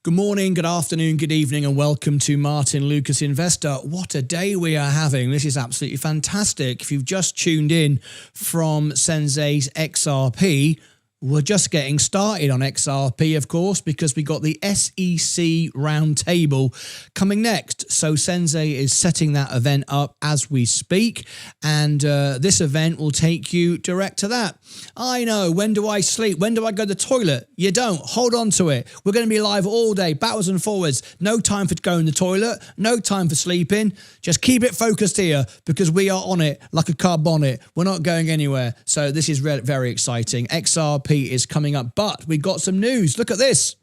Good morning, good afternoon, good evening, and welcome to Martyn Lucas Investor. What a day we are having. This is absolutely fantastic. If you've just tuned in from Sensei's XRP, we're just getting started on XRP, of course, because we got the SEC roundtable coming next. So Sensei is setting that event up as we speak, and this event will take you direct to that. I know, when do I sleep? When do I go to the toilet? You don't. Hold on to it. We're going to be live all day, backwards and forwards. No time for going to the toilet, no time for sleeping. Just keep it focused here because we are on it like a car bonnet. We're not going anywhere. So this is very exciting. XRP is coming up, but we got some news. Look at this.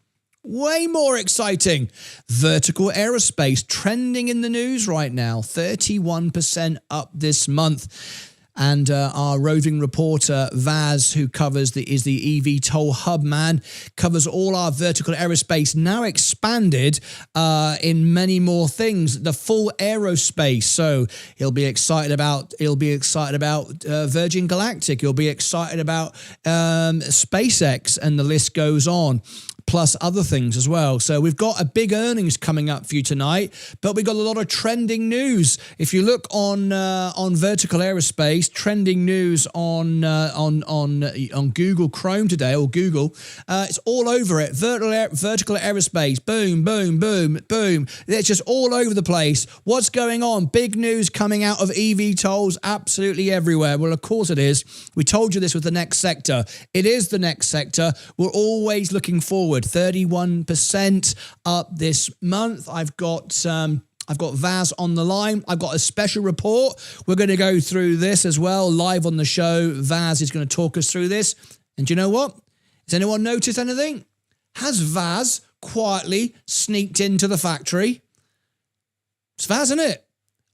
Way more exciting. Vertical Aerospace trending in the news right now. 31% up this month. And our roving reporter, Vaz, who is the EVTOL hub man, covers all our vertical aerospace, now expanded in many more things, the full aerospace. So he'll be excited about Virgin Galactic. He'll be excited about SpaceX, and the list goes on. Plus other things as well. So we've got a big earnings coming up for you tonight, but we've got a lot of trending news. If you look on vertical aerospace, trending news on Google Chrome today, or Google, it's all over it. Vertical aerospace, boom, boom, boom, boom. It's just all over the place. What's going on? Big news coming out of EVTOLs absolutely everywhere. Well, of course it is. We told you this was the next sector. It is the next sector. We're always looking forward. 31% up this month. I've got Vaz on the line. I've got a special report. We're going to go through this as well live on the show. Vaz is going to talk us through this. And do you know what? Has anyone noticed anything? Has Vaz quietly sneaked into the factory? It's Vaz, isn't it?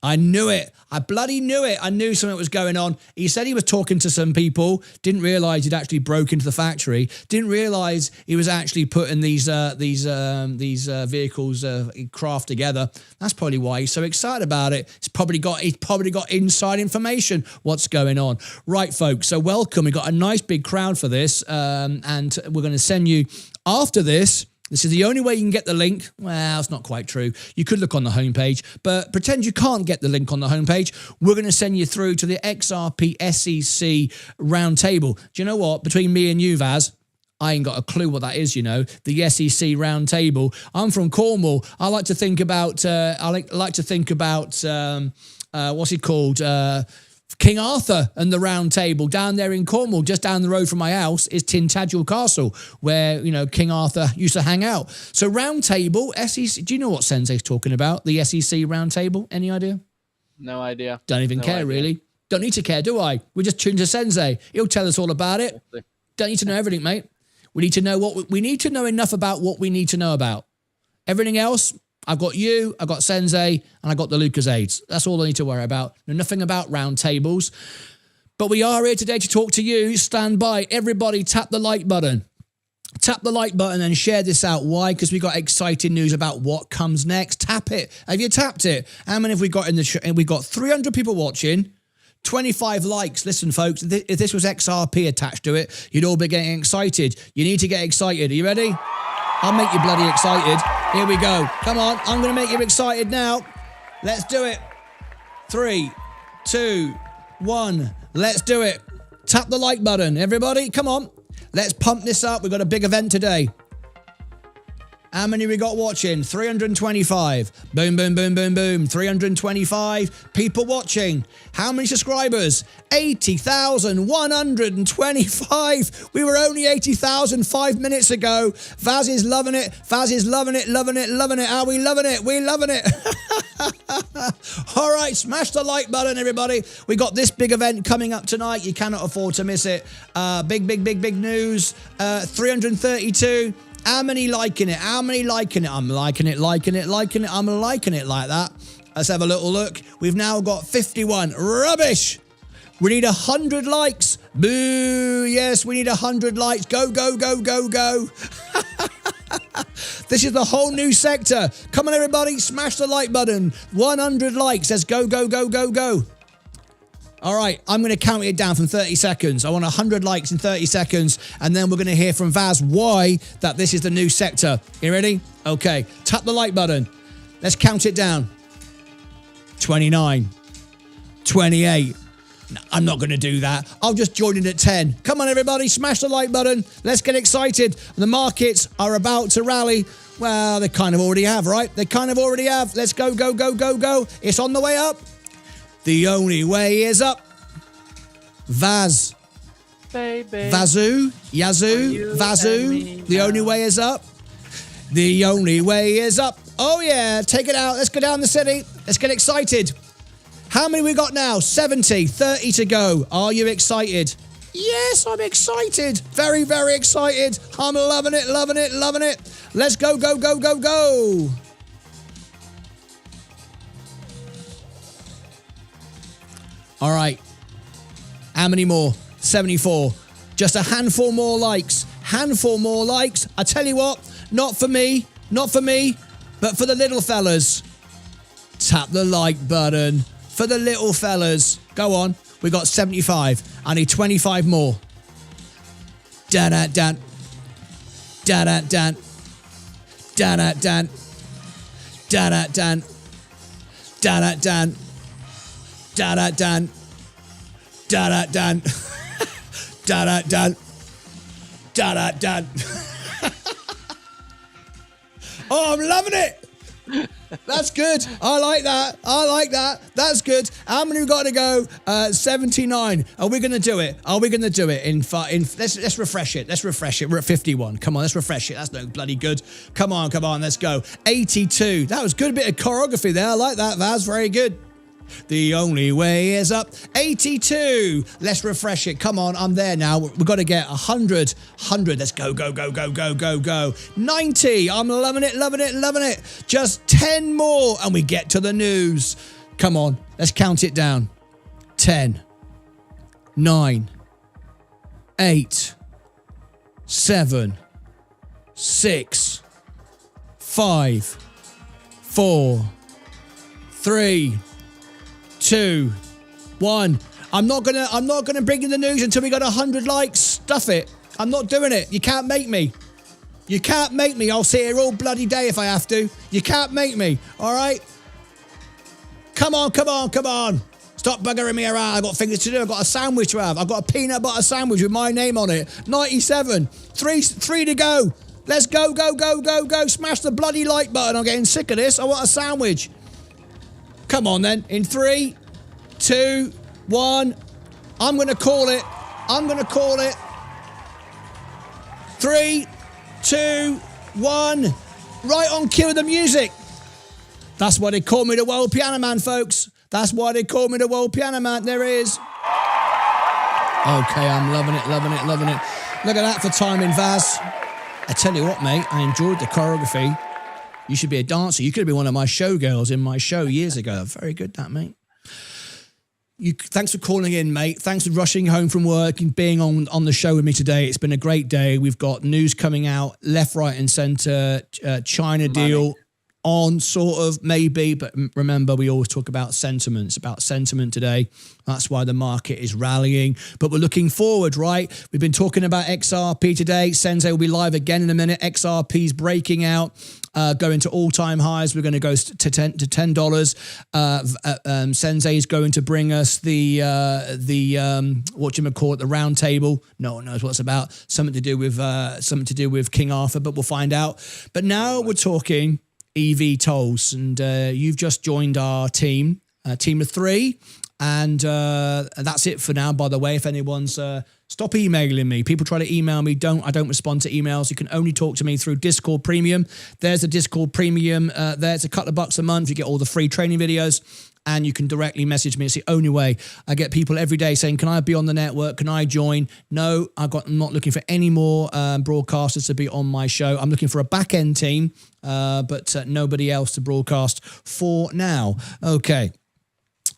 I knew it. I bloody knew it. I knew something was going on. He said he was talking to some people, didn't realise he'd actually broke into the factory, didn't realise he was actually putting these vehicles craft together. That's probably why he's so excited about it. He's probably got inside information what's going on. Right, folks, so welcome. We've got a nice big crowd for this, and we're going to send you after this. This is the only way you can get the link. Well, it's not quite true. You could look on the homepage, but pretend you can't get the link on the homepage. We're going to send you through to the XRP SEC roundtable. Do you know what? Between me and you, Vaz, I ain't got a clue what that is, you know, the SEC roundtable. I'm from Cornwall. I like to think about, what's it called? King Arthur and the Round Table down there in Cornwall. Just down the road from my house is Tintagel Castle, where, you know, King Arthur used to hang out. So Round Table, SEC, do you know what Sensei's talking about? The SEC Round Table? Any idea? No idea. Don't even care, really. Don't need to care, do I? We just tune to Sensei. He'll tell us all about it. Don't need to know everything, mate. We need to know we need to know enough about what we need to know about. Everything else, I've got you, I've got Sensei, and I've got the Lucas aids. That's all I need to worry about. Know nothing about round tables. But we are here today to talk to you. Stand by. Everybody tap the like button. Tap the like button and share this out. Why? Because we got exciting news about what comes next. Tap it. Have you tapped it? How many have we got in the show? We've got 300 people watching. 25 likes. Listen, folks, if this was XRP attached to it, you'd all be getting excited. You need to get excited. Are you ready? I'll make you bloody excited. Here we go. Come on. I'm going to make you excited now. Let's do it. 3, 2, 1. Let's do it. Tap the like button. Everybody, come on. Let's pump this up. We've got a big event today. How many we got watching? 325. Boom, boom, boom, boom, boom. 325 people watching. How many subscribers? 80,125. We were only 80,000 5 minutes ago. Vaz is loving it. Vaz is loving it, loving it, loving it. Are we loving it? We're loving it. All right, smash the like button, everybody. We got this big event coming up tonight. You cannot afford to miss it. Big news. 332. How many liking it? How many liking it? I'm liking it, liking it, liking it. I'm liking it like that. Let's have a little look. We've now got 51. Rubbish. We need 100 likes. Boo. Yes, we need 100 likes. Go, go, go, go, go. This is the whole new sector. Come on, everybody. Smash the like button. 100 likes. Let's go, go, go, go, go. All right, I'm going to count it down from 30 seconds. I want 100 likes in 30 seconds, and then we're going to hear from Vaz why that this is the new sector. You ready? Okay, tap the like button. Let's count it down. 29, 28. No, I'm not going to do that. I'll just join in at 10. Come on, everybody, smash the like button. Let's get excited. The markets are about to rally. Well, they kind of already have, right? They kind of already have. Let's go, go, go, go, go. It's on the way up. The only way is up. Vaz. Baby. Vazu. Yazoo. Vazu. The only way is up. The only way is up. Oh, yeah. Take it out. Let's go down the city. Let's get excited. How many we got now? 70. 30 to go. Are you excited? Yes, I'm excited. Very, very excited. I'm loving it, loving it, loving it. Let's go, go, go, go, go. All right. How many more? 74. Just a handful more likes. Handful more likes. I tell you what, not for me, but for the little fellas. Tap the like button for the little fellas. Go on. We got 75. I need 25 more. Dan. Da-da-dan. Da-da-dan. Da-da-dan. Da-da-dan. Da-da-dan. Da-da-dan. Da-da-dan. Da-da-dan. Oh, I'm loving it. That's good. I like that. I like that. That's good. How many we got to go? 79. Are we going to do it? Are we going to do it? Let's refresh it. Let's refresh it. We're at 51. Come on, let's refresh it. That's no bloody good. Come on. Let's go. 82. That was good. A bit of choreography there. I like that, Vaz. Very good. The only way is up. 82. Let's refresh it. Come on, I'm there now. We've got to get 100. 100. Let's go, go, go, go, go, go, go. 90. I'm loving it, loving it, loving it. Just 10 more and we get to the news. Come on, let's count it down. 10, 9, 8, 7, 6, 5, 4, 3, 2, 1. I'm not gonna bring in the news until we got 100 likes. Stuff it. I'm not doing it. You can't make me. You can't make me. I'll sit here all bloody day if I have to. You can't make me. All right. Come on. Stop buggering me around. I've got things to do. I've got a sandwich to have. I've got a peanut butter sandwich with my name on it. 97. Three to go. Let's go, go, go, go, go. Smash the bloody like button. I'm getting sick of this. I want a sandwich. Come on then. In 3, 2, 1. I'm going to call it. 3, 2, 1. Right on cue with the music. That's why they call me the World Piano Man, folks. That's why they call me the World Piano Man. There it is. Okay, I'm loving it, loving it, loving it. Look at that for timing, Vaz. I tell you what, mate, I enjoyed the choreography. You should be a dancer. You could have been one of my showgirls in my show years ago. Very good, that, mate. Thanks for calling in, mate. Thanks for rushing home from work and being on the show with me today. It's been a great day. We've got news coming out left, right, and centre. China deal on, sort of, maybe. But remember, we always talk about sentiment. It's about sentiment today. That's why the market is rallying. But we're looking forward, right? We've been talking about XRP today. Sensei will be live again in a minute. XRP's breaking out. Going to all-time highs. We're going to go to $10. Sensei is going to bring us the the round table. No one knows what it's about. Something to do with King Arthur, but we'll find out. But now we're talking EVTOLs, and you've just joined our team of 3, and that's it for now. By the way, if anyone's stop emailing me. People try to email me. I don't respond to emails. You can only talk to me through Discord Premium. There's a Discord Premium. There's a couple of bucks a month. You get all the free training videos, and you can directly message me. It's the only way. I get people every day saying, can I be on the network? Can I join? No, I'm not looking for any more broadcasters to be on my show. I'm looking for a back-end team, but nobody else to broadcast for now. Okay.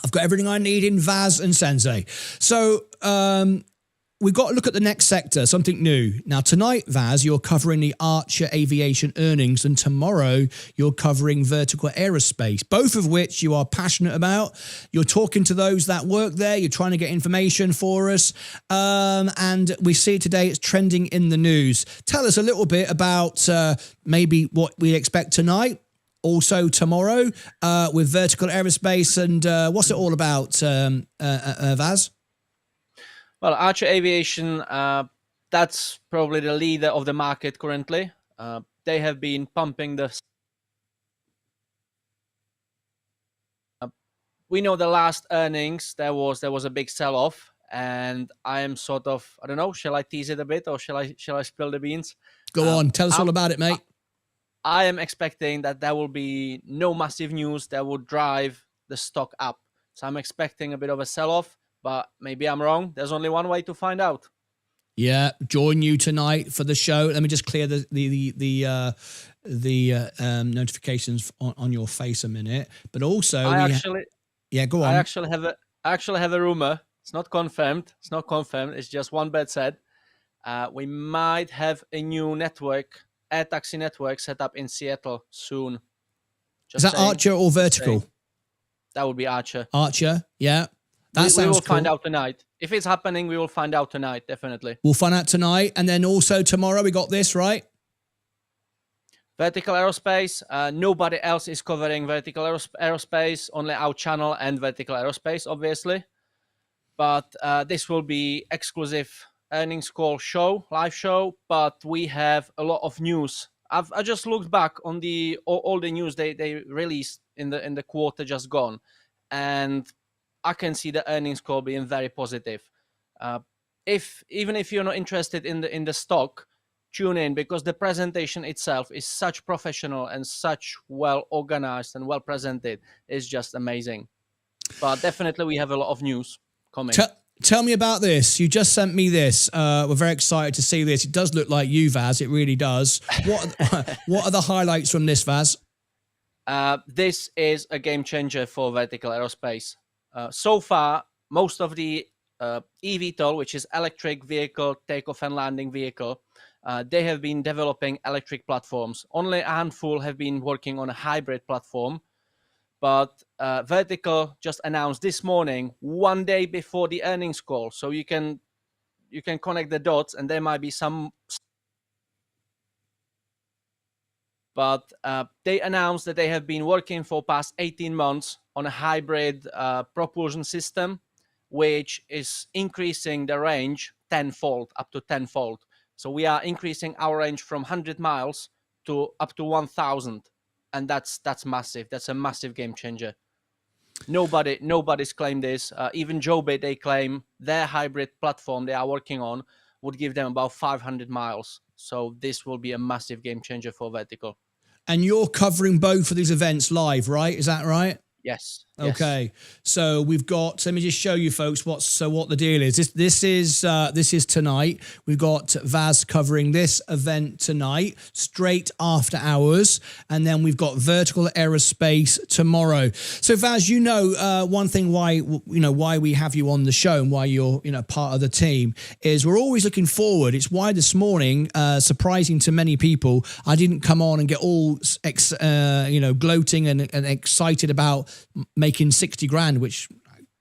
I've got everything I need in Vaz and Sensei. So, we've got to look at the next sector, something new. Now, tonight, Vaz, you're covering the Archer Aviation earnings, and tomorrow you're covering vertical aerospace, both of which you are passionate about. You're talking to those that work there. You're trying to get information for us. And we see today it's trending in the news. Tell us a little bit about maybe what we expect tonight, also tomorrow with vertical aerospace, and what's it all about, Vaz? Well, Archer Aviation, that's probably the leader of the market currently. They have been pumping the... we know the last earnings, there was a big sell-off, and I am sort of, I don't know, shall I tease it a bit, or shall I spill the beans? Go on, tell us all about it, mate. I am expecting that there will be no massive news that will drive the stock up. So I'm expecting a bit of a sell-off. But maybe I'm wrong. There's only one way to find out. Yeah, join you tonight for the show. Let me just clear the notifications on your face a minute. But also, go on. I actually have a rumor. It's not confirmed. It's just one bird said. We might have a new network, air taxi network, set up in Seattle soon. Is that Archer or vertical? That would be Archer. Archer, yeah. We will find out tonight. If it's happening, we will find out tonight, definitely. We'll find out tonight. And then also tomorrow, we got this, right? Vertical aerospace. Nobody else is covering vertical aerospace, only our channel and vertical aerospace, obviously. But this will be exclusive earnings call show, live show. But we have a lot of news. I just looked back on all the news they released in the quarter just gone. And I can see the earnings call being very positive. Even if you're not interested in the stock, tune in, because the presentation itself is such professional and such well organized and well presented. It's just amazing. But definitely we have a lot of news coming. Tell me about this. You just sent me this. We're very excited to see this. It does look like you, Vaz. It really does. What are the highlights from this, Vaz? This is a game changer for vertical aerospace. So far, most of the EVTOL, which is electric vehicle takeoff and landing vehicle, they have been developing electric platforms. Only a handful have been working on a hybrid platform. But Vertical just announced this morning, one day before the earnings call, so you can connect the dots, and there might be some. But they announced that they have been working for past 18 months on a hybrid propulsion system, which is increasing the range tenfold, up to tenfold. So we are increasing our range from 100 miles to up to 1,000, and that's massive. That's a massive game changer. Nobody's claimed this. Even Joby, they claim their hybrid platform they are working on would give them about 500 miles. So this will be a massive game changer for Vertical. And you're covering both of these events live, right? Is that right? Yes. Okay. So we've got, let me just show you folks what the deal is. This is tonight. We've got Vaz covering this event tonight, straight after hours. And then we've got vertical aerospace tomorrow. So Vaz, one thing why we have you on the show and why you're, part of the team is we're always looking forward. It's why this morning, surprising to many people, I didn't come on and get all, gloating and excited about making 60 grand, which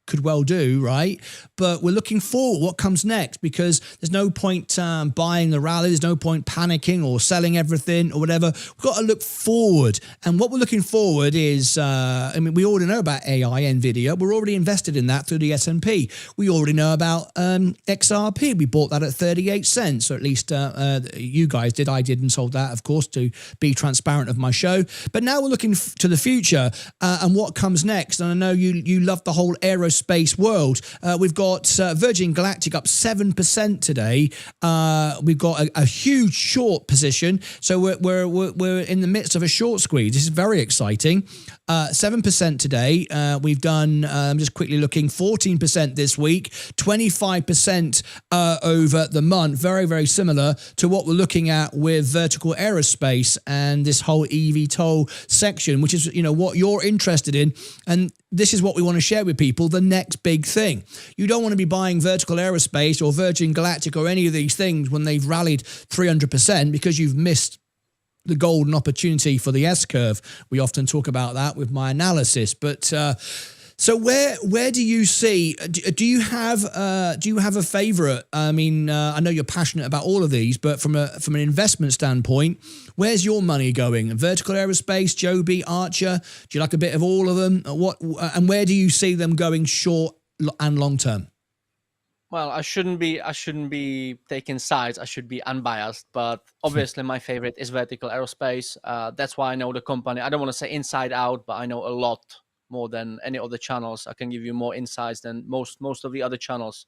could well do, right? But we're looking forward what comes next, because there's no point buying the rally. There's no point panicking or selling everything or whatever. We've got to look forward. And what we're looking forward is, we already know about AI, NVIDIA. We're already invested in that through the S&P. We already know about XRP. We bought that at 38 cents, or at least you guys did. I did, and sold that, of course, to be transparent of my show. But now we're looking to the future and what comes next. And I know you love the whole aerospace world. We've got Virgin Galactic up 7% today. We've got a huge short position, so we're in the midst of a short squeeze. This is very exciting. 7% today. We've done, I'm just quickly looking, 14% this week, 25% over the month. Very, very similar to what we're looking at with vertical aerospace and this whole EVTOL section, which is what you're interested in. And this is what we want to share with people, the next big thing. You don't want to be buying Vertical Aerospace or Virgin Galactic or any of these things when they've rallied 300% because you've missed the golden opportunity for the S-curve. We often talk about that with my analysis. But so where do you see? Do you have a favorite? I mean, I know you're passionate about all of these, but from an investment standpoint, where's your money going? Vertical Aerospace, Joby, Archer? Do you like a bit of all of them? What and where do you see them going short and long term? Well, I shouldn't be taking sides. I should be unbiased. But obviously, my favorite is Vertical Aerospace. That's why I know the company. I don't want to say inside out, but I know a lot more than any other channels. I can give you more insights than most of the other channels.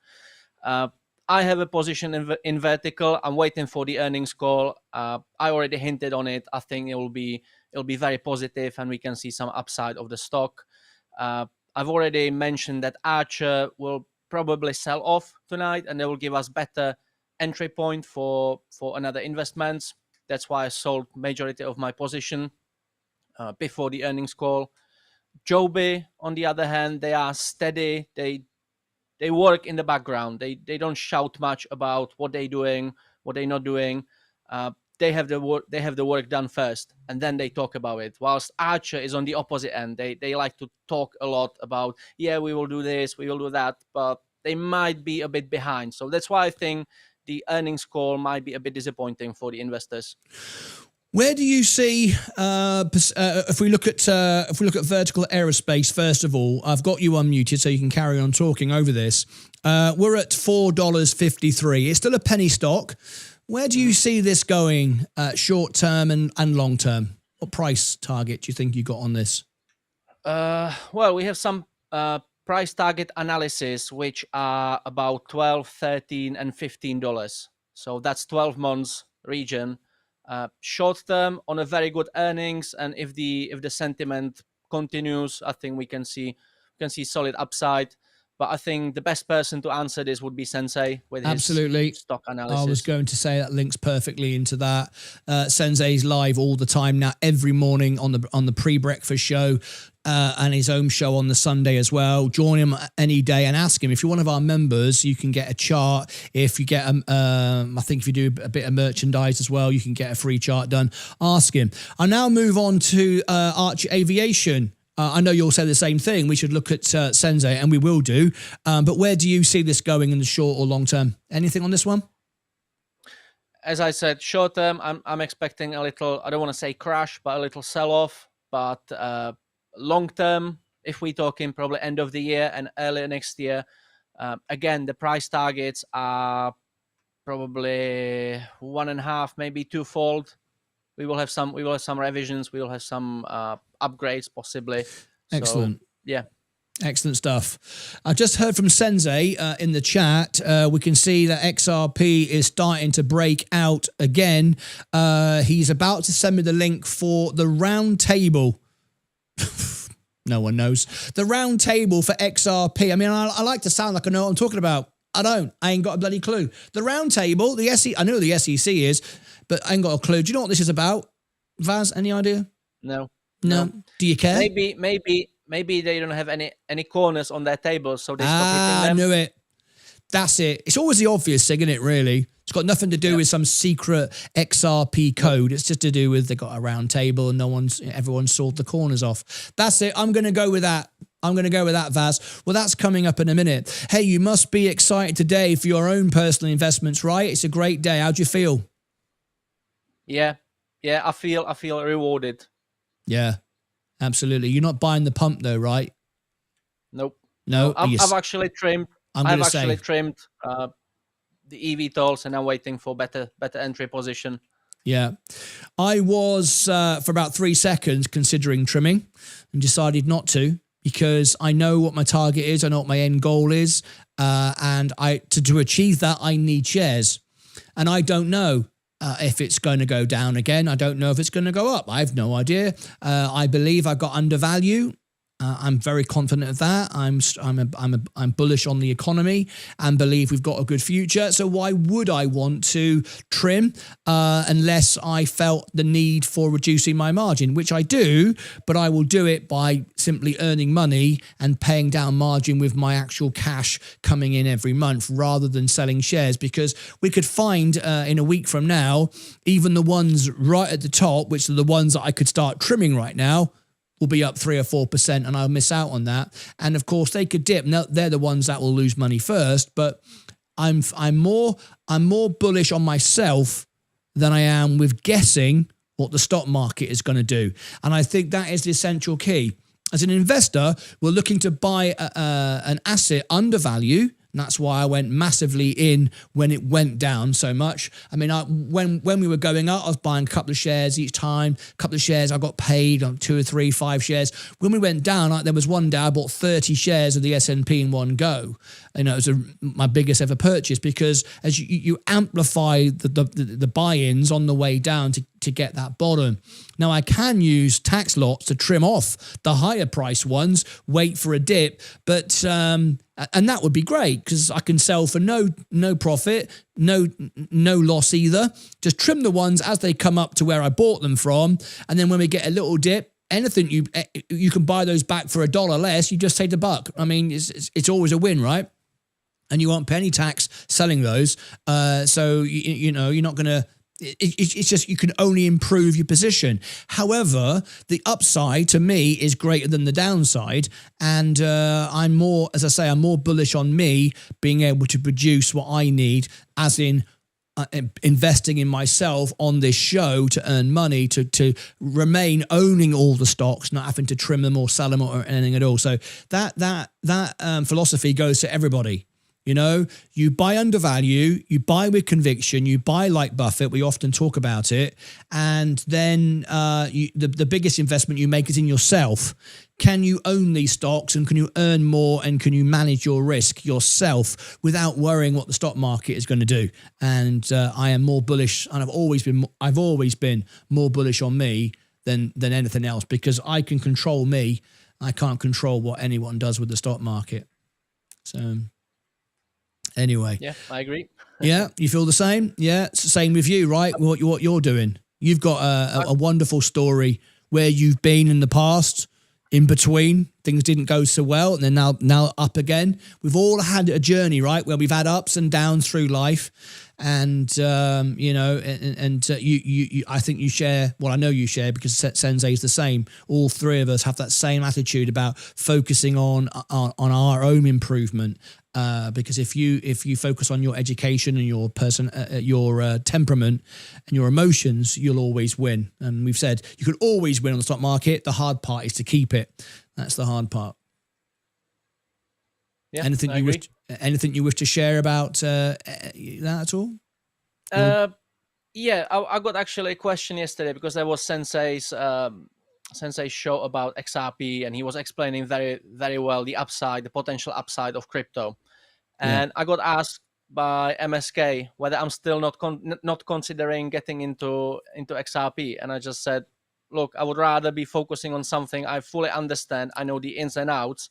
I have a position in Vertical. I'm waiting for the earnings call. I already hinted on it. I think it'll be very positive, and we can see some upside of the stock. I've already mentioned that Archer will probably sell off tonight, and they will give us better entry point for another investments. That's why I sold majority of my position before the earnings call. Joby, on the other hand, they are steady. They work in the background. They don't shout much about what they're doing, what they're not doing. They have the work done first, and then they talk about it. Whilst Archer is on the opposite end. They like to talk a lot about, yeah, we will do this, we will do that, but they might be a bit behind. So that's why I think the earnings call might be a bit disappointing for the investors. Where do you see if we look at Vertical Aerospace first of all? I've got you unmuted, so you can carry on talking over this. We're at $4.53. It's still a penny stock. Where do you see this going short term and long term? What price target do you think you got on this? Well, we have some price target analysis, which are about $12, $13, and $15. So that's 12 months region. Short term on a very good earnings, and if the sentiment continues, I think we can see solid upside. But I think the best person to answer this would be Sensei with his stock analysis. I was going to say that links perfectly into that. Sensei's live all the time now, every morning on the pre-breakfast show and his own show on the Sunday as well. Join him any day and ask him. If you're one of our members, you can get a chart. If you get, I think if you do a bit of merchandise as well, you can get a free chart done. Ask him. I now move on to Archer Aviation. I know you'll say the same thing. We should look at Sensei, and we will do. But where do you see this going in the short or long term? Anything on this one? As I said, short term, I'm expecting a little, I don't want to say crash, but a little sell-off. But long term, if we're talking probably end of the year and early next year, again, the price targets are probably 1.5, maybe twofold. We will have some revisions. We will have some upgrades possibly. Excellent. So, yeah. Excellent stuff. I just heard from Sensei in the chat. We can see that XRP is starting to break out again. He's about to send me the link for the round table. No one knows. The round table for XRP. I mean, I like to sound like I know what I'm talking about. I don't. I ain't got a bloody clue. The round table, the SEC, I know who the SEC is, but I ain't got a clue. Do you know what this is about? Vaz, any idea? No. Do you care? Maybe they don't have any corners on their table, so they stop hitting them. I knew it. That's it. It's always the obvious thing, isn't it, really? It's got nothing to do with some secret XRP code. It's just to do with they got a round table and everyone's sawed the corners off. That's it. I'm going to go with that. Vaz. Well, that's coming up in a minute. Hey, you must be excited today for your own personal investments, right? It's a great day. How do you feel? Yeah, I feel rewarded. Yeah, absolutely. You're not buying the pump though, right? Nope. No, I've actually trimmed. I've actually trimmed the EVTOLs, and I'm waiting for better entry position. Yeah, I was for about 3 seconds considering trimming, and decided not to because I know what my target is. I know what my end goal is, and to achieve that I need shares, and I don't know. If it's going to go down again. I don't know if it's going to go up. I have no idea. I believe I got undervalue. I'm very confident of that. I'm bullish on the economy and believe we've got a good future. So why would I want to trim unless I felt the need for reducing my margin, which I do, but I will do it by simply earning money and paying down margin with my actual cash coming in every month rather than selling shares, because we could find in a week from now, even the ones right at the top, which are the ones that I could start trimming right now, will be up 3 or 4%, and I'll miss out on that. And of course, they could dip. Now, they're the ones that will lose money first. But I'm more bullish on myself than I am with guessing what the stock market is going to do. And I think that is the essential key. As an investor, we're looking to buy an asset under value. And that's why I went massively in when it went down so much. I mean, when we were going up, I was buying a couple of shares each time. A couple of shares, I got paid on 2 or 3, 5 shares. When we went down, there was one day I bought 30 shares of the S&P in one go. You know, it was my biggest ever purchase, because as you amplify the buy-ins on the way down to get that bottom. Now, I can use tax lots to trim off the higher price ones, wait for a dip, but and that would be great because I can sell for no profit, no loss either. Just trim the ones as they come up to where I bought them from, and then when we get a little dip, anything you can buy those back for $1 less. You just take the buck. I mean, it's always a win, right? And you won't pay any tax selling those, so you know you're not going to. It's just you can only improve your position. However, the upside to me is greater than the downside, and I'm more, as I say, I'm more bullish on me being able to produce what I need, as in investing in myself on this show to earn money, to remain owning all the stocks, not having to trim them or sell them or anything at all. So that philosophy goes to everybody. You know, you buy undervalue, you buy with conviction, you buy like Buffett. We often talk about it. And then the biggest investment you make is in yourself. Can you own these stocks, and can you earn more, and can you manage your risk yourself without worrying what the stock market is going to do? And I am more bullish, and I've always been more bullish on me than anything else, because I can control me. I can't control what anyone does with the stock market. So anyway. Yeah, I agree. Yeah, you feel the same? Yeah, it's the same with you, right? What you're doing. You've got a wonderful story where you've been in the past, in between, things didn't go so well, and then now up again. We've all had a journey, right, where we've had ups and downs through life, and you know, you I think you share. Well, I know you share, because Sensei is the same. All three of us have that same attitude about focusing on our own improvement. Because if you focus on your education and your temperament and your emotions, you'll always win. And we've said you could always win on the stock market. The hard part is to keep it. That's the hard part. Yeah, anything you wish to share about that at all? Yeah, I got actually a question yesterday, because there was Sensei's show about XRP, and he was explaining very, very well the potential upside of crypto. And I got asked by MSK whether I'm still not considering getting into XRP, and I just said, look, I would rather be focusing on something I fully understand. I know the ins and outs,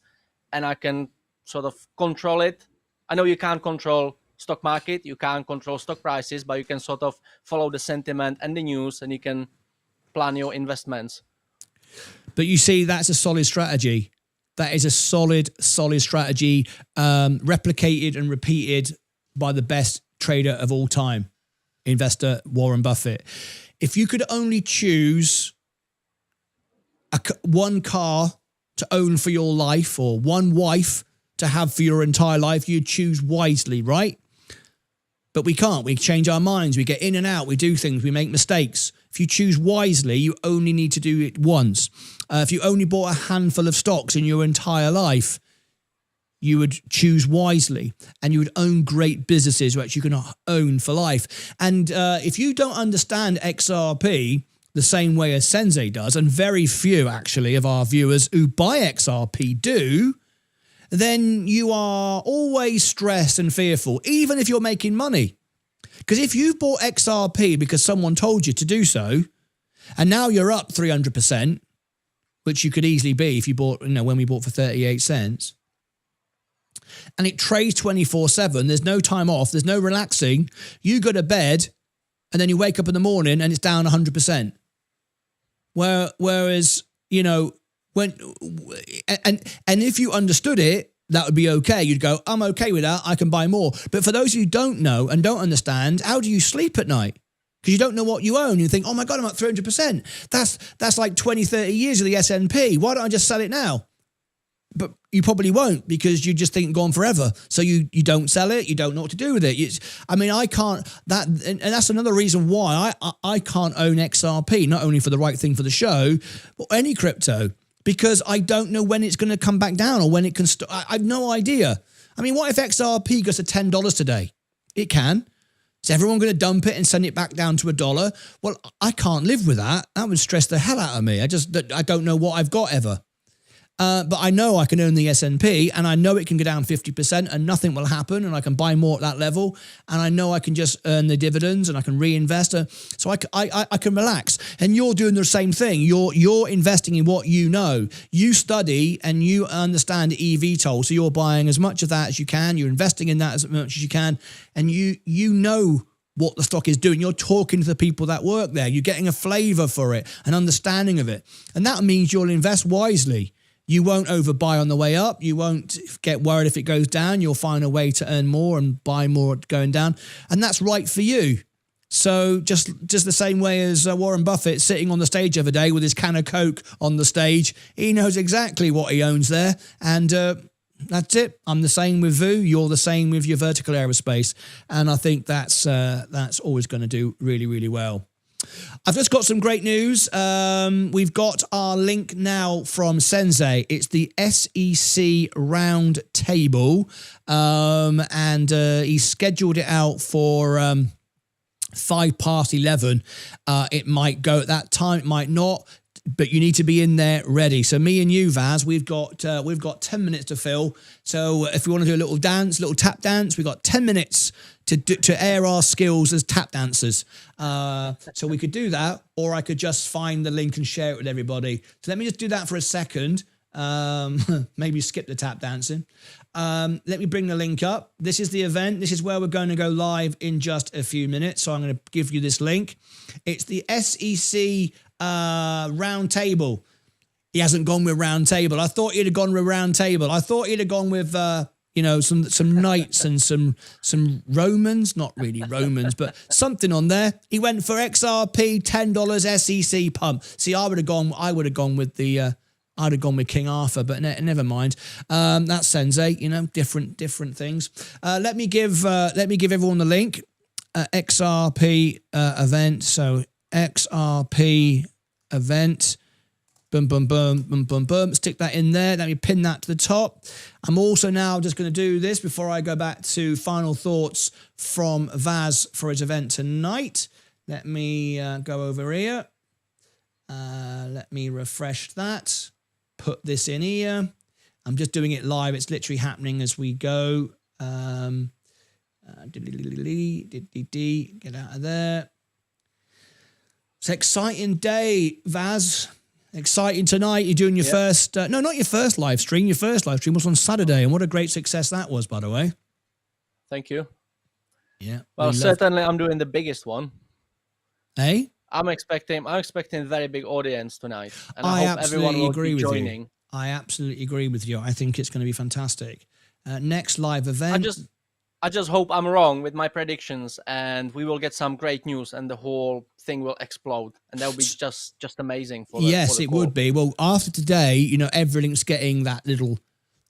and I can sort of control it. I know you can't control stock market, you can't control stock prices, but you can sort of follow the sentiment and the news, and you can plan your investments. But you see, that's a solid strategy. That is a solid strategy, replicated and repeated by the best trader of all time, investor Warren Buffett. If you could only choose one car to own for your life, or one wife to have for your entire life, you'd choose wisely, right? But we can't. We change our minds. We get in and out. We do things. We make mistakes. If you choose wisely, you only need to do it once. If you only bought a handful of stocks in your entire life, you would choose wisely, and you would own great businesses which you can own for life. And if you don't understand XRP the same way as Sensei does, and very few actually of our viewers who buy XRP do, then you are always stressed and fearful, even if you're making money. Because if you've bought XRP because someone told you to do so, and now you're up 300%, which you could easily be if you bought, when we bought for 38 cents. And it trades 24/7. There's no time off. There's no relaxing. You go to bed and then you wake up in the morning and it's down 100%. Whereas, when, and if you understood it, that would be okay. You'd go, I'm okay with that. I can buy more. But for those of you who don't know and don't understand, how do you sleep at night? Because you don't know what you own. You think, oh my God, I'm at 300%. That's like 20, 30 years of the S&P. Why don't I just sell it now? But you probably won't, because you just think gone forever. So you don't sell it. You don't know what to do with it. I can't, and that's another reason why I can't own XRP, not only for the right thing for the show, but any crypto, because I don't know when it's going to come back down or when it can I have no idea. I mean, what if XRP goes to $10 today? It can. Is everyone going to dump it and send it back down to $1? Well, I can't live with that. That would stress the hell out of me. I don't know what I've got ever. But I know I can own the S&P, and I know it can go down 50% and nothing will happen, and I can buy more at that level, and I know I can just earn the dividends and I can reinvest. So I can relax. And you're doing the same thing. You're investing in what you know. You study and you understand EVTOL, so you're buying as much of that as you can. You're investing in that as much as you can, and you know what the stock is doing. You're talking to the people that work there. You're getting a flavor for it, an understanding of it, and that means you'll invest wisely. You won't overbuy on the way up. You won't get worried if it goes down. You'll find a way to earn more and buy more going down. And that's right for you. So just the same way as Warren Buffett sitting on the stage every day with his can of Coke on the stage, he knows exactly what he owns there. And that's it. I'm the same with VU. You're the same with your vertical aerospace. And I think that's always going to do really, really well. I've just got some great news. We've got our link now from Sensei. It's the SEC round table, and he scheduled it out for 11:05. It might go at that time, it might not, but you need to be in there ready. So me and you, Vaz, we've got 10 minutes to fill. So if we want to do a little tap dance, we've got 10 minutes to air our skills as tap dancers. So we could do that, or I could just find the link and share it with everybody. So let me just do that for a second. Maybe skip the tap dancing. Let me bring the link up. This is the event. This is where we're going to go live in just a few minutes. So I'm going to give you this link. It's the SEC round table. He hasn't gone with round table. I thought he'd have gone with round table. I thought he'd have gone with some knights and some Romans, not really Romans, but something on there. He went for XRP $10 SEC pump. See, I would have gone with King Arthur, but never mind. That's Sensei, different things. Let me give everyone the link. XRP event. So XRP event. Boom, boom, boom, boom, boom, boom. Stick that in there. Let me pin that to the top. I'm also now just going to do this before I go back to final thoughts from Vaz for his event tonight. Let me go over here. Let me refresh that. Put this in here. I'm just doing it live. It's literally happening as we go. Get out of there. It's an exciting day, Vaz. Exciting tonight. You're doing your first, no, not your first live stream. Your first live stream was on Saturday, and what a great success that was, by the way. Thank you. Yeah. Well, certainly I'm doing the biggest one. Hey? I'm expecting a very big audience tonight, and I hope everyone will be joining. I absolutely agree with you. I think it's going to be fantastic. Next live event. I just hope I'm wrong with my predictions, and we will get some great news, and the whole thing will explode, and that will be just amazing. Yes, it would be. Well, after today, everything's getting that little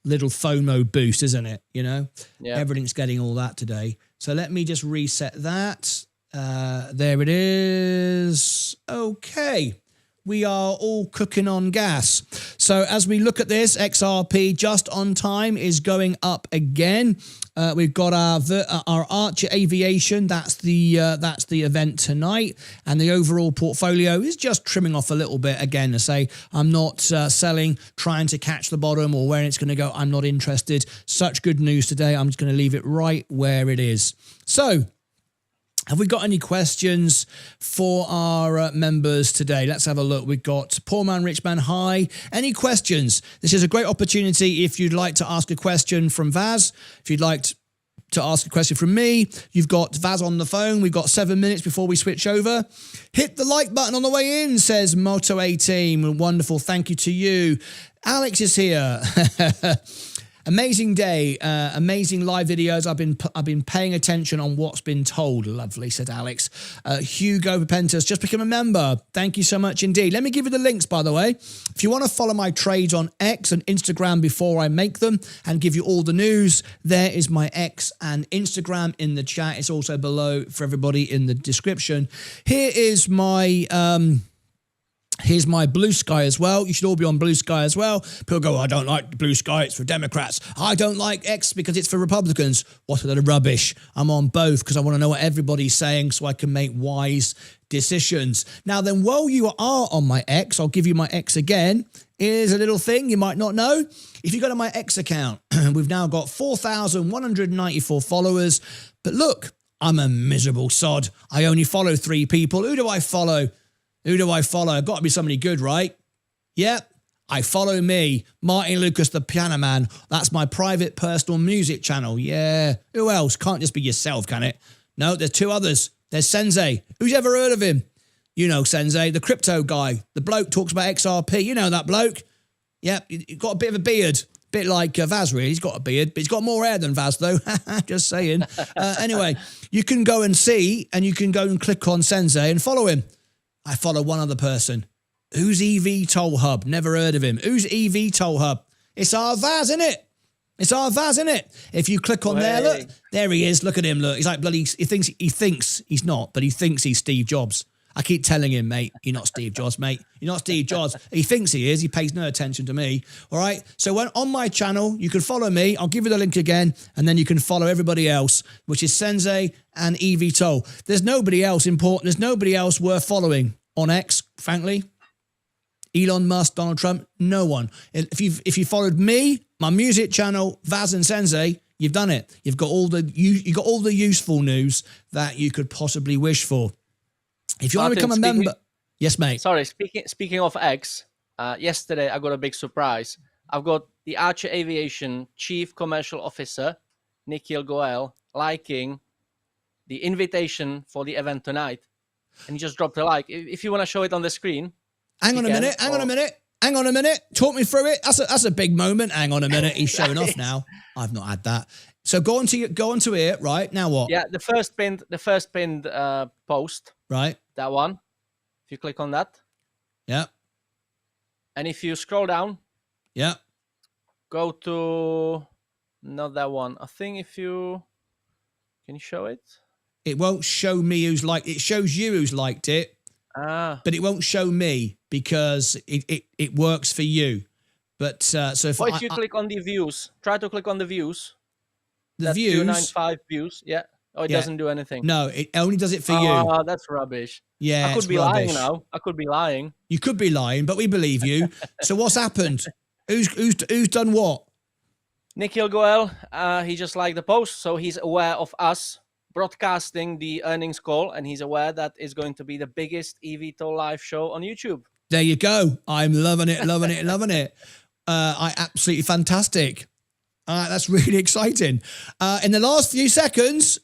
FOMO boost, isn't it? Yeah. Everything's getting all that today. So let me just reset that. There it is. Okay. We are all cooking on gas. So as we look at this, XRP just on time is going up again. We've got our ACHR Aviation. That's the event tonight, and the overall portfolio is just trimming off a little bit. Again, to say I'm not selling, trying to catch the bottom or where it's going to go. I'm not interested. Such good news today. I'm just going to leave it right where it is. So Have we got any questions for our members today? Let's have a look. We've got Poor Man, Rich Man, hi. Any questions? This is a great opportunity if you'd like to ask a question from Vaz. If you'd like to ask a question from me, you've got Vaz on the phone. We've got 7 minutes before we switch over. Hit the like button on the way in, says Moto18. Wonderful. Thank you to you. Alex is here. Amazing day, amazing live videos. I've been paying attention on what's been told. Lovely, said Alex. Hugo Pentus, just become a member. Thank you so much indeed. Let me give you the links, by the way. If you want to follow my trades on X and Instagram before I make them and give you all the news, there is my X and Instagram in the chat. It's also below for everybody in the description. Here is my... Here's my Blue Sky as well. You should all be on Blue Sky as well. People go, I don't like Blue Sky, it's for Democrats. I don't like X because it's for Republicans. What a load of rubbish. I'm on both because I want to know what everybody's saying so I can make wise decisions. Now then, while you are on my X, I'll give you my X again. Here's a little thing you might not know. If you go to my X account, we've now got 4,194 followers. But look, I'm a miserable sod. I only follow 3 people. Who do I follow? Who do I follow? Got to be somebody good, right? Yep, I follow me, Martyn Lucas, the Piano Man. That's my private personal music channel. Yeah. Who else? Can't just be yourself, can it? No, there's 2 others. There's Sensei. Who's ever heard of him? You know Sensei, the crypto guy. The bloke talks about XRP. You know that bloke. Yep, he's got a bit of a beard. Bit like Vaz, really. He's got a beard, but he's got more hair than Vaz, though. Just saying. Anyway, you can go and see, and you can go and click on Sensei and follow him. I follow one other person. Who's EVTOL Hub? Never heard of him. Who's EVTOL Hub? It's our Vaz, isn't it? It's our Vaz, isn't it? If you click on there, look, there he is. Look at him, look. He's like bloody, he thinks he's not, but he thinks he's Steve Jobs. I keep telling him, mate, you're not Steve Jobs, mate. You're not Steve Jobs. He thinks he is. He pays no attention to me. All right? So when on my channel, you can follow me. I'll give you the link again, and then you can follow everybody else, which is Sensei and EVTOL. There's nobody else important. There's nobody else worth following on X, frankly. Elon Musk, Donald Trump, no one. If you followed me, my music channel, Vaz and Sensei, you've done it. You've got all the useful news that you could possibly wish for. If you want to become a member, yes, mate. Sorry, speaking of X, yesterday I got a big surprise. I've got the ACHR Aviation Chief Commercial Officer, Nikhil Goel, liking the invitation for the event tonight. And he just dropped a like. If you want to show it on the screen. Hang on a minute. Talk me through it. That's a big moment. Hang on a minute. He's showing off now. I've not had that. So go onto it, right? Now what? Yeah, the first pinned post. Right. That one. If you click on that. Yeah. And if you scroll down. Yeah. Go to not that one. I think if you can you show it? It won't show me who's liked it. It shows you who's liked it. But it won't show me because it works for you. But so if you click on the views, try to click on the views. The views 295 views. Yeah. Oh, it doesn't do anything. No, it only does it for you. Oh, that's rubbish. Yeah, I could be lying now. I could be lying. You could be lying, but we believe you. So what's happened? Who's done what? Nikhil Goel, he just liked the post, so he's aware of us broadcasting the earnings call, and he's aware that it's going to be the biggest EVTOL live show on YouTube. There you go. I'm loving it, loving it, loving it. Absolutely fantastic. That's really exciting. In the last few seconds,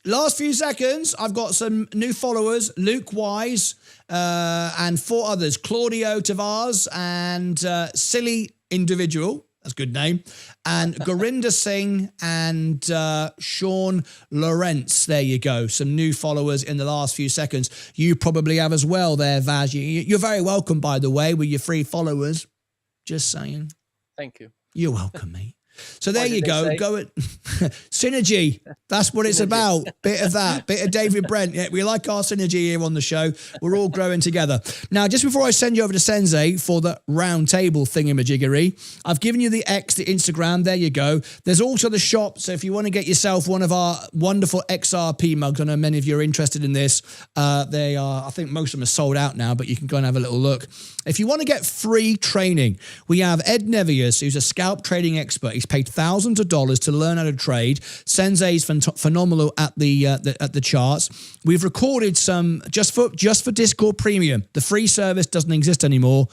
I've got some new followers, Luke Wise, and 4 others, Claudio Tavares and Silly Individual. That's a good name. And Gurinder Singh and Sean Lawrence. There you go. Some new followers in the last few seconds. You probably have as well there, Vaz. You're very welcome, by the way, with your 3 followers. Just saying. Thank you. You're welcome, mate. So there you go. Go at synergy. That's what it's about. Bit of that. Bit of David Brent. Yeah, we like our synergy here on the show. We're all growing together. Now, just before I send you over to Sensei for the round table thingamajiggery, I've given you the X, the Instagram. There you go. There's also the shop. So if you want to get yourself one of our wonderful XRP mugs, I know many of you are interested in this. They are, I think most of them are sold out now, but you can go and have a little look. If you want to get free training, we have Ed Nevius, who's a scalp trading expert. He's paid thousands of dollars to learn how to trade. Sensei's phenomenal at the charts. We've recorded some just for Discord Premium. The free service doesn't exist anymore.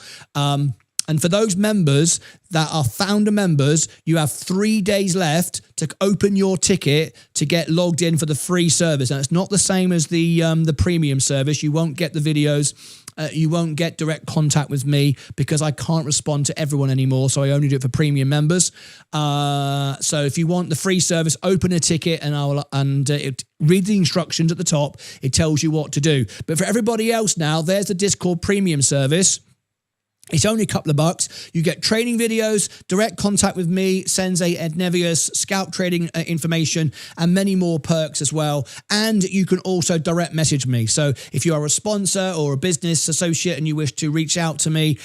And for those members that are founder members, you have 3 days left to open your ticket to get logged in for the free service. Now, it's not the same as the premium service. You won't get the videos. You won't get direct contact with me because I can't respond to everyone anymore. So I only do it for premium members. So if you want the free service, open a ticket and read the instructions at the top. It tells you what to do. But for everybody else now, there's the Discord premium service. It's only a couple of bucks. You get training videos, direct contact with me, Sensei Ed Nevius, scalp trading information, and many more perks as well. And you can also direct message me. So if you are a sponsor or a business associate and you wish to reach out to me,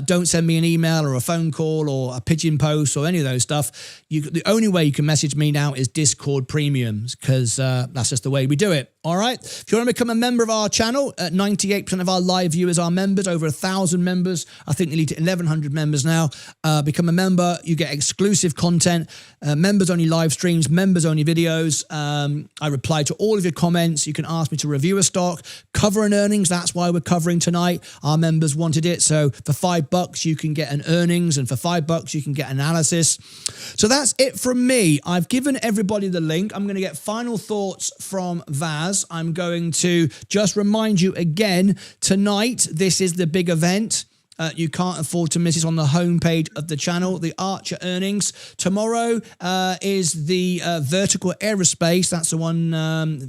don't send me an email or a phone call or a pigeon post or any of those stuff. The only way you can message me now is Discord Premiums because that's just the way we do it. All right. If you want to become a member of our channel, 98% of our live viewers are members, over 1,000 members. I think nearly 1,100 members now. Become a member. You get exclusive content, members only live streams, members only videos. I reply to all of your comments. You can ask me to review a stock, cover an earnings. That's why we're covering tonight. Our members wanted it. So for $5, you can get an earnings, and for $5, you can get analysis. So that's it from me. I've given everybody the link. I'm going to get final thoughts from Vaz. I'm going to just remind you again, tonight, this is the big event. You can't afford to miss it on the homepage of the channel, the ACHR earnings. Tomorrow is the vertical aerospace. That's the one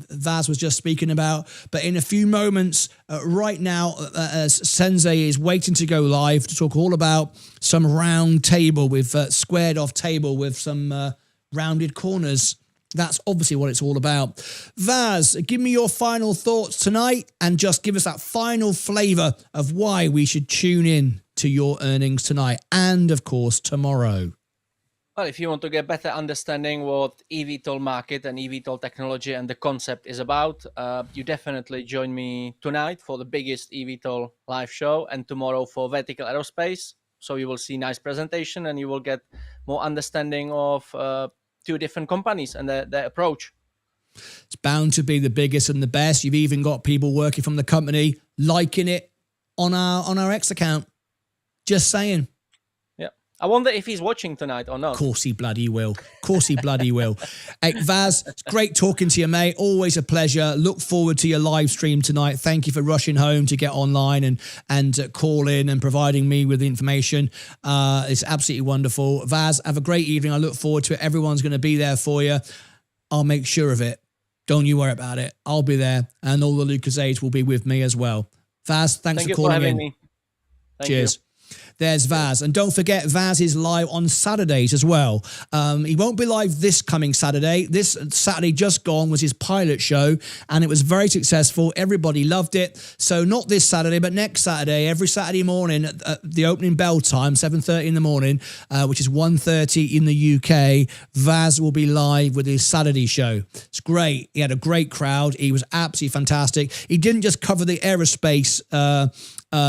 Vaz was just speaking about. But in a few moments, right now, as Sensei is waiting to go live to talk all about some round table with squared off table with some rounded corners. That's obviously what it's all about. Vaz, give me your final thoughts tonight and just give us that final flavour of why we should tune in to your earnings tonight and, of course, tomorrow. Well, if you want to get better understanding what EVTOL market and EVTOL technology and the concept is about, you definitely join me tonight for the biggest EVTOL live show and tomorrow for vertical aerospace. So you will see nice presentation and you will get more understanding of two different companies and their approach. It's bound to be the biggest and the best. You've even got people working from the company liking it on our X account. Just saying. Yeah. I wonder if he's watching tonight or not. Of course he bloody will. Of course he bloody will. Hey, Vaz, it's great talking to you, mate. Always a pleasure. Look forward to your live stream tonight. Thank you for rushing home to get online and call in and providing me with the information. It's absolutely wonderful. Vaz, have a great evening. I look forward to it. Everyone's going to be there for you. I'll make sure of it. Don't you worry about it. I'll be there. And all the Lucasades will be with me as well. Vaz, thanks for calling in. Me. Cheers. There's Vaz. And don't forget, Vaz is live on Saturdays as well. He won't be live this coming Saturday. This Saturday just gone was his pilot show, and it was very successful. Everybody loved it. So not this Saturday, but next Saturday, every Saturday morning at the opening bell time, 7:30 in the morning, which is 1:30 in the UK, Vaz will be live with his Saturday show. It's great. He had a great crowd. He was absolutely fantastic. He didn't just cover the aerospace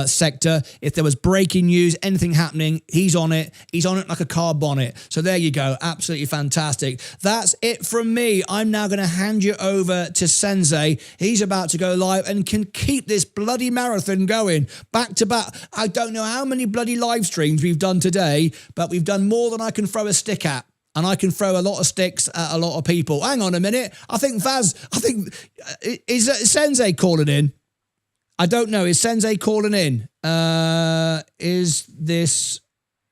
sector. If there was breaking news, anything happening, he's on it. He's on it like a car bonnet. So there you go. Absolutely fantastic. That's it from me. I'm now going to hand you over to Sensei. He's about to go live and can keep this bloody marathon going back to back. I don't know how many bloody live streams we've done today, but we've done more than I can throw a stick at. And I can throw a lot of sticks at a lot of people. Hang on a minute. Is Sensei calling in? I don't know. Is Sensei calling in? Is this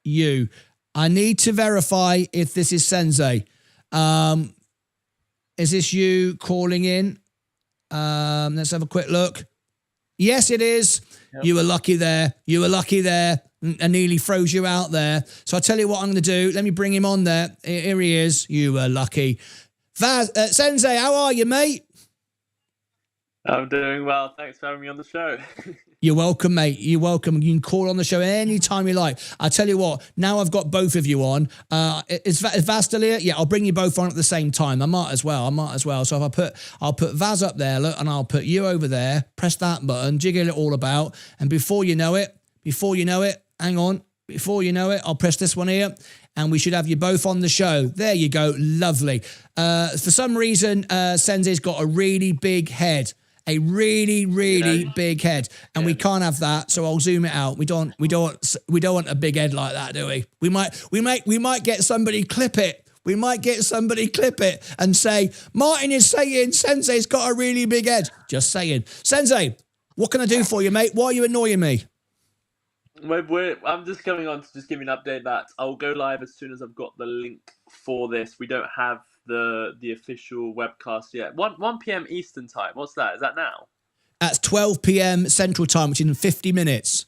you? I need to verify if this is Sensei. Is this you calling in? Let's have a quick look. Yes, it is. Yep. You were lucky there. You were lucky there. I nearly froze you out there. So I'll tell you what I'm going to do. Let me bring him on there. Here he is. You were lucky. Vaz, Sensei, how are you, mate? I'm doing well. Thanks for having me on the show. You're welcome, mate. You're welcome. You can call on the show anytime you like. I tell you what, now I've got both of you on. Is Vaz still here? Yeah, I'll bring you both on at the same time. I might as well. So if I'll put Vaz up there, look, and I'll put you over there. Press that button, jiggle it all about, and before you know it, hang on. Before you know it, I'll press this one here, and we should have you both on the show. There you go. Lovely. For some reason, Sensei's got a really big head. A really, really big head, and we can't have that. So I'll zoom it out. We don't want a big head like that, do we? We might get somebody clip it. We might get somebody clip it and say, Martyn is saying Sensei's got a really big head. Just saying. Sensei, what can I do for you, mate? Why are you annoying me? I'm just coming on to just give you an update that I'll go live as soon as I've got the link for this. We don't have the official webcast yet. 1 p.m. Eastern time. What's that? Is that now? That's 12 p.m. Central time, which is in 50 minutes.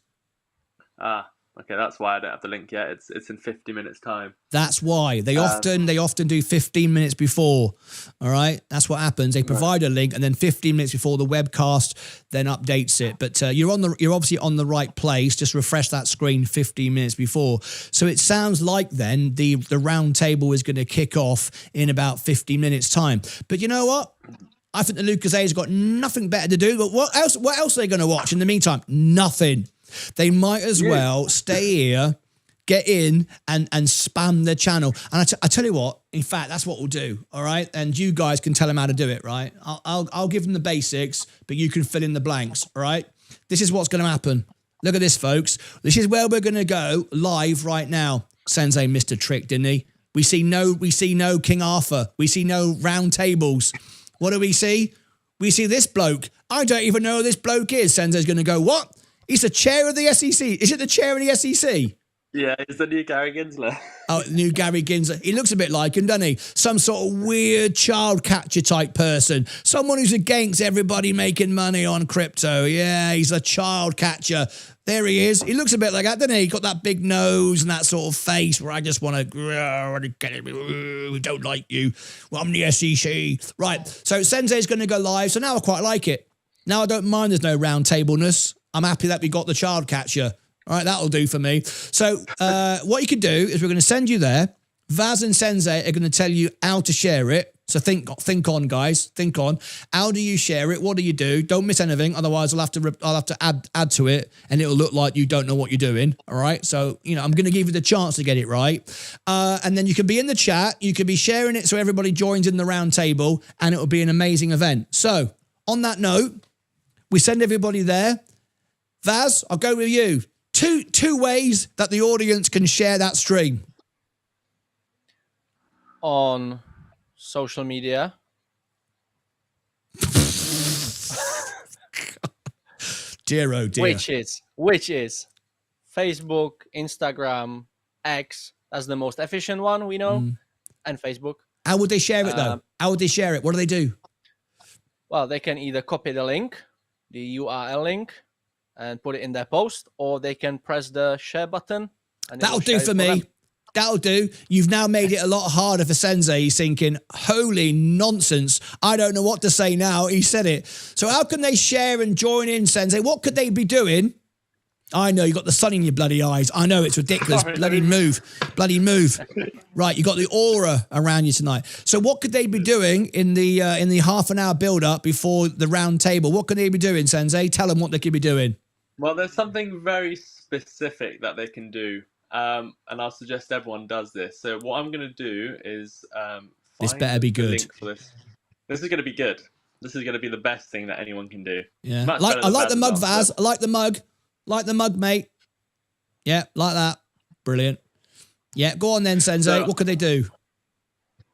Okay, that's why I don't have the link yet. It's in 50 minutes time. That's why they often do 15 minutes before. All right, that's what happens. They provide a link, and then 15 minutes before the webcast then updates it. But you're obviously on the right place. Just refresh that screen 15 minutes before. So it sounds like then the round table is going to kick off in about 50 minutes time. But you know what? I think the Lucas A's got nothing better to do. But what else are they going to watch in the meantime? Nothing. They might as well stay here, get in, and spam the channel. And I tell you what, in fact, that's what we'll do, all right? And you guys can tell them how to do it, right? I'll give them the basics, but you can fill in the blanks, all right? This is what's going to happen. Look at this, folks. This is where we're going to go live right now. Sensei missed a trick, didn't he? We see no King Arthur. We see no round tables. What do we see? We see this bloke. I don't even know who this bloke is. Sensei's going to go, what? He's the chair of the SEC. Is it the chair of the SEC? Yeah, it's the new Gary Gensler. Oh, new Gary Gensler. He looks a bit like him, doesn't he? Some sort of weird child catcher type person. Someone who's against everybody making money on crypto. Yeah, he's a child catcher. There he is. He looks a bit like that, doesn't he? Got that big nose and that sort of face where I just want to get it. We don't like you. Well, I'm the SEC. Right. So Sensei's going to go live. So now I quite like it. Now I don't mind there's no round tableness. I'm happy that we got the child catcher. All right, that'll do for me. So what you can do is we're going to send you there. Vaz and Sensei are going to tell you how to share it. So think on, guys. Think on. How do you share it? What do you do? Don't miss anything. Otherwise, I'll have to add to it, and it'll look like you don't know what you're doing. All right. So I'm going to give you the chance to get it right, and then you can be in the chat. You can be sharing it so everybody joins in the round table, and it will be an amazing event. So on that note, we send everybody there. Vaz, I'll go with you. Two ways that the audience can share that stream. On social media. Dear, oh dear. Which is Facebook, Instagram, X. That's the most efficient one we know. And Facebook. How would they share it though? How would they share it? What do they do? Well, they can either copy the link, the URL link, and put it in their post, or they can press the share button. And that'll do for me. That'll do. You've now made it a lot harder for Sensei. He's thinking, holy nonsense. I don't know what to say now. He said it. So how can they share and join in, Sensei? What could they be doing? I know, you got the sun in your bloody eyes. I know, it's ridiculous. Bloody move. Right, you got the aura around you tonight. So what could they be doing in the half an hour build-up before the round table? What could they be doing, Sensei? Tell them what they could be doing. Well, there's something very specific that they can do, and I'll suggest everyone does this. So what I'm going to do is this better be good. Link for this. This is going to be good. This is going to be the best thing that anyone can do. Yeah, I like the mug, Vaz. I like the mug. Like the mug, mate. Yeah, like that. Brilliant. Yeah, go on then, Sensei. So, what could they do?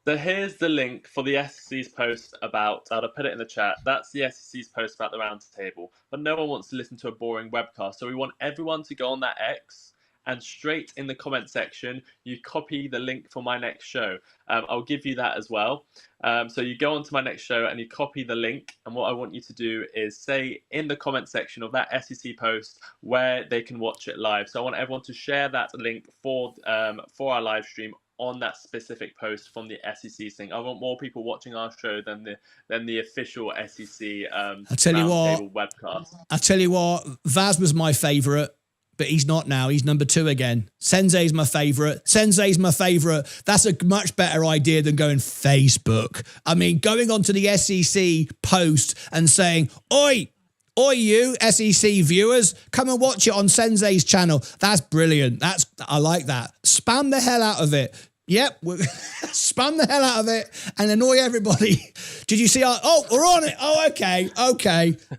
So here's the link for the SEC's post about, I'll put it in the chat, that's the SEC's post about the round table. But no one wants to listen to a boring webcast. So we want everyone to go on that X, and straight in the comment section, you copy the link for my next show. I'll give you that as well. So you go on to my next show and you copy the link. And what I want you to do is say in the comment section of that SEC post where they can watch it live. So I want everyone to share that link for our live stream on that specific post from the SEC thing. I want more people watching our show than the official SEC roundtable webcast. I tell you what, Vaz was my favourite. But he's not now. He's number 2 again. Sensei's my favourite. That's a much better idea than going Facebook. I mean, going onto the SEC post and saying, Oi, Oi, you SEC viewers, come and watch it on Sensei's channel. That's brilliant. I like that. Spam the hell out of it. Yep, spam the hell out of it and annoy everybody. Did you see we're on it. Oh, okay.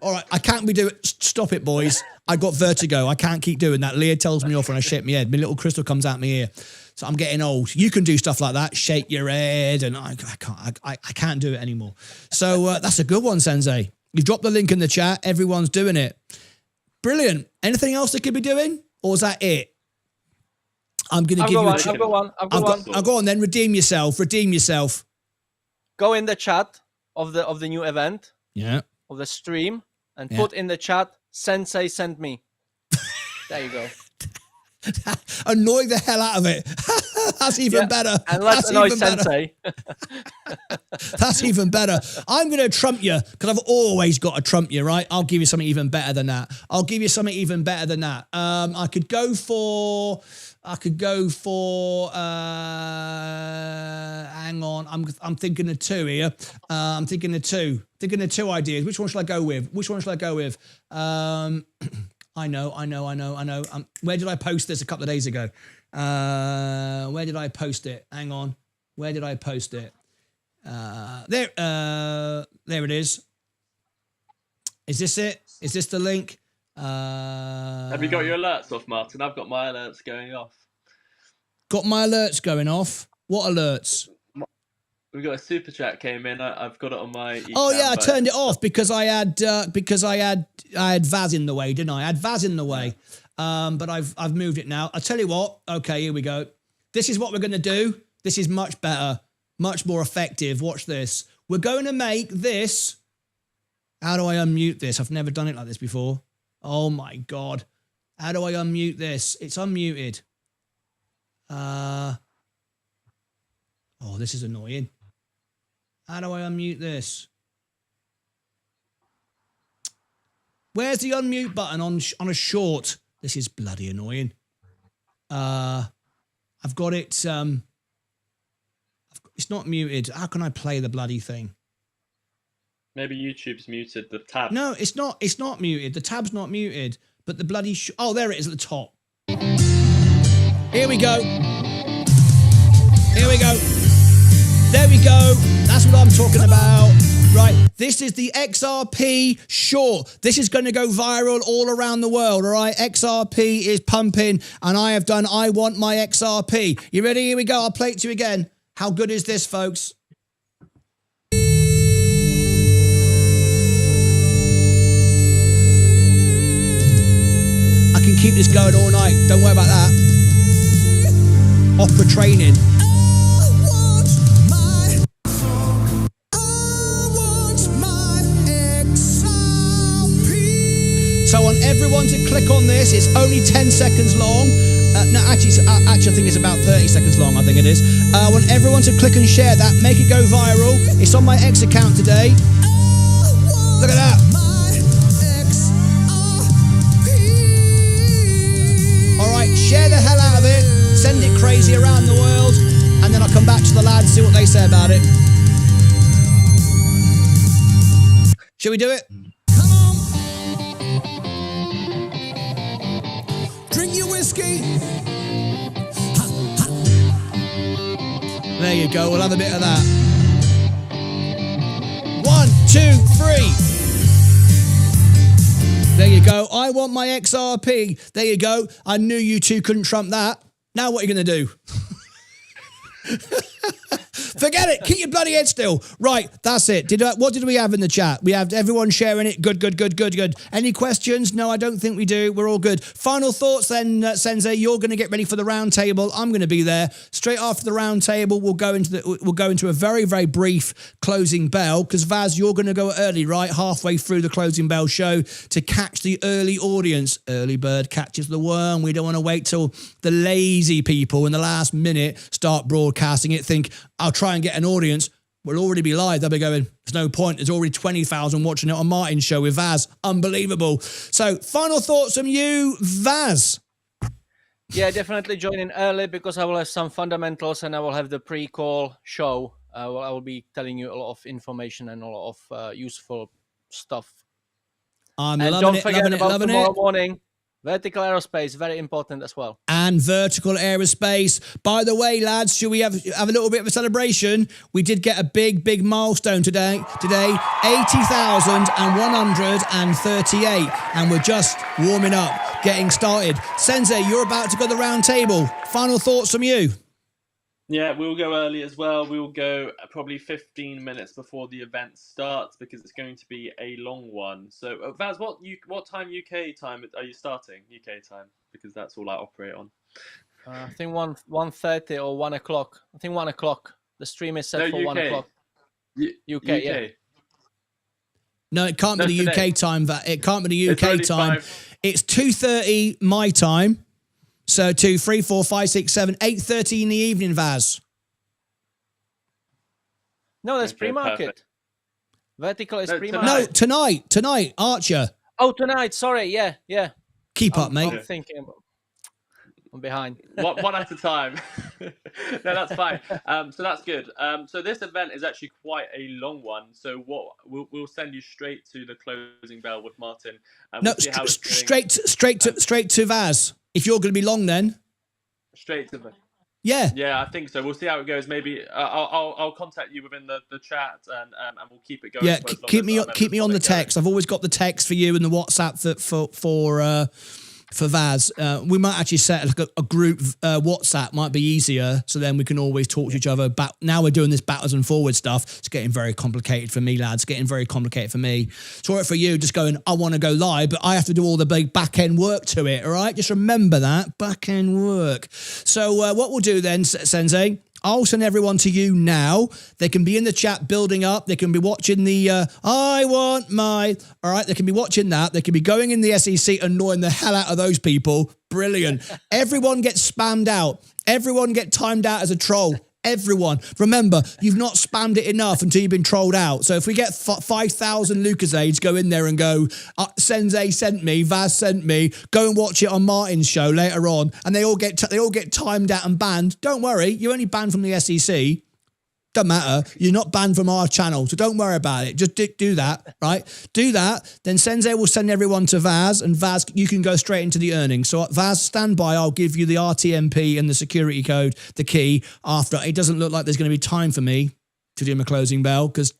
All right, I can't be doing. Stop it, boys. I got vertigo. I can't keep doing that. Leah tells me off when I shake my head. My little crystal comes out my ear. So I'm getting old. You can do stuff like that. Shake your head, and I can't do it anymore. So that's a good one, Sensei. You've dropped the link in the chat. Everyone's doing it. Brilliant. Anything else they could be doing? Or is that it? I'm going to give you a I've got one. I'll go on then. Redeem yourself. Go in the chat of the new event. Yeah. Of the stream and put in the chat, Sensei sent me. There you go. Annoy the hell out of it. That's even better. And let's annoy Sensei. That's even better. I'm going to trump you because I've always got to trump you, right? I'll give you something even better than that. I could go for. Hang on. I'm thinking of two here. I'm thinking of two ideas. Which one should I go with? I know. Where did I post this a couple of days ago? Where did I post it? Hang on. Where did I post it? There it is. Is this it? Is this the link? Have you got your alerts off, Martyn? I've got my alerts going off. Got my alerts going off? What alerts? We've got a super chat came in. I've got it on my. Oh yeah, I turned it off because I had Vaz in the way, didn't I? I had Vaz in the way, but I've moved it now. I'll tell you what. Okay, here we go. This is what we're going to do. This is much better, much more effective. Watch this. We're going to make this. How do I unmute this? I've never done it like this before. Oh my God. How do I unmute this? It's unmuted. Oh, this is annoying. How do I unmute this? Where's the unmute button on a short? This is bloody annoying. I've got it. It's not muted. How can I play the bloody thing? Maybe YouTube's muted the tab. No, it's not. It's not muted. The tab's not muted. But the bloody... oh, there it is at the top. Here we go. There we go. That's what I'm talking about. Right. This is the XRP short. This is going to go viral all around the world. All right. XRP is pumping. And I have done I Want My XRP. You ready? Here we go. I'll play it to you again. How good is this, folks? I can keep this going all night. Don't worry about that. Opera training. So I want everyone to click on this. It's only 10 seconds long. No, actually, I think it's about 30 seconds long, I think it is. I want everyone to click and share that. Make it go viral. It's on my X account today. Look at that. All right, share the hell out of it. Send it crazy around the world. And then I'll come back to the lads and see what they say about it. Shall we do it? Drink your whiskey. There you go. We'll have a bit of that. 1, 2, 3. There you go. I want my XRP. There you go. I knew you two couldn't trump that. Now what are you going to do? Forget it. Keep your bloody head still. Right, that's it. What did we have in the chat? We have everyone sharing it. Good. Any questions? No, I don't think we do. We're all good. Final thoughts then, Sensei. You're going to get ready for the round table. I'm going to be there. Straight after the round table, we'll go into a very, very brief closing bell because Vaz, you're going to go early, right? Halfway through the closing bell show to catch the early audience. Early bird catches the worm. We don't want to wait till the lazy people in the last minute start broadcasting it, think, I'll try and get an audience. We'll already be live. They'll be going, there's no point. There's already 20,000 watching it on Martyn's show with Vaz. Unbelievable. So final thoughts from you, Vaz. Yeah, definitely join in early because I will have some fundamentals and I will have the pre-call show. I will be telling you a lot of information and a lot of useful stuff. I'm And loving don't it, forget loving it, about loving tomorrow it. morning. Vertical aerospace, very important as well. And vertical aerospace. By the way, lads, should we have a little bit of a celebration? We did get a big milestone today. 80,138. And we're just warming up, getting started. Sensei, you're about to go to the round table. Final thoughts from you? Yeah, we'll go early as well. We'll go probably 15 minutes before the event starts because it's going to be a long one. So, Vaz, what time UK time are you starting? UK time, because that's all I operate on. I think 1:30 or 1 o'clock. I think 1 o'clock. The stream is set for UK. 1 o'clock. UK, yeah. No, it can't be the today. UK time. It can't be the UK time. 5. It's 2:30 my time. So 2, 3, 4, 5, 6, 7, 8:30 in the evening, Vaz. No, that's Okay, pre-market. perfect. Vertical is No, pre-market. No, tonight, Archer. Oh, tonight. Sorry, yeah. Keep up, mate. I'm thinking. I'm behind. One at a time. No, that's fine. So that's good. So this event is actually quite a long one. So what we'll send you straight to the closing bell with Martyn. And No, we'll see how it's doing. straight to Vaz. If you're going to be long, then Straight to the. yeah. Yeah, I think so. We'll see how it goes. Maybe I'll contact you within the chat and we'll keep it going. Yeah, for as long keep as me our keep me members on the want it going. text. I've always got the text for you and the WhatsApp for Vaz. We might actually set like a group WhatsApp. Might be easier, so then we can always talk to each other. But now we're doing this backwards and forwards stuff. It's getting very complicated for me, lads. Getting very complicated for me. Sorry for you, just going, I want to go live, but I have to do all the big back end work to it. All right, just remember that back end work. So what we'll do then, Sensei, I'll send everyone to you now. They can be in the chat building up. They can be watching the I want my... All right, they can be watching that. They can be going in the SEC, annoying the hell out of those people. Brilliant. Everyone gets spammed out. Everyone get timed out as a troll. Everyone. Remember, you've not spammed it enough until you've been trolled out. So if we get 5,000 Lucasades, go in there and go, Sensei sent me, Vaz sent me, go and watch it on Martyn's show later on, and they all get timed out and banned. Don't worry, you're only banned from the SEC. Doesn't matter. You're not banned from our channel, so don't worry about it. Just do that, right? Do that. Then Sensei will send everyone to Vaz, and Vaz, you can go straight into the earnings. So Vaz, stand by. I'll give you the RTMP and the security code, the key, after. It doesn't look like there's going to be time for me to do my closing bell, because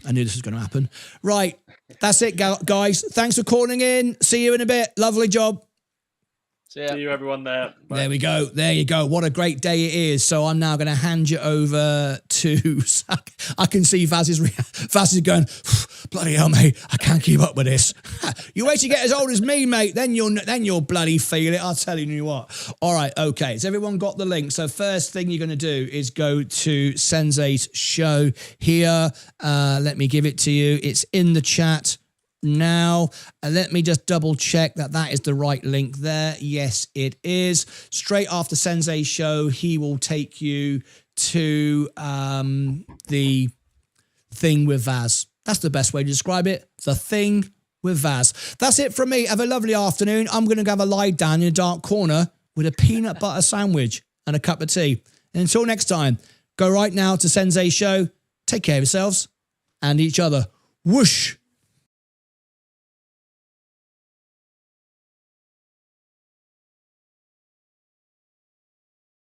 I knew this was going to happen. Right. That's it, guys. Thanks for calling in. See you in a bit. Lovely job. See you everyone there. Bye. There we go. There you go. What a great day it is. So I'm now going to hand you over to... I can see Vaz is going, bloody hell, mate, I can't keep up with this. You wait to get as old as me, mate. Then you'll bloody feel it. I'll tell you what. All right, okay. So everyone got the link. So first thing you're going to do is go to Sensei's show here. Let me give it to you. It's in the chat now. Let me just double check that is the right link there. Yes, it is. Straight after Sensei's show, he will take you to the thing with Vaz. That's the best way to describe it. The thing with Vaz. That's it from me. Have a lovely afternoon. I'm going to have a lie down in a dark corner with a peanut butter sandwich and a cup of tea. And until next time, go right now to Sensei's show. Take care of yourselves and each other. Whoosh.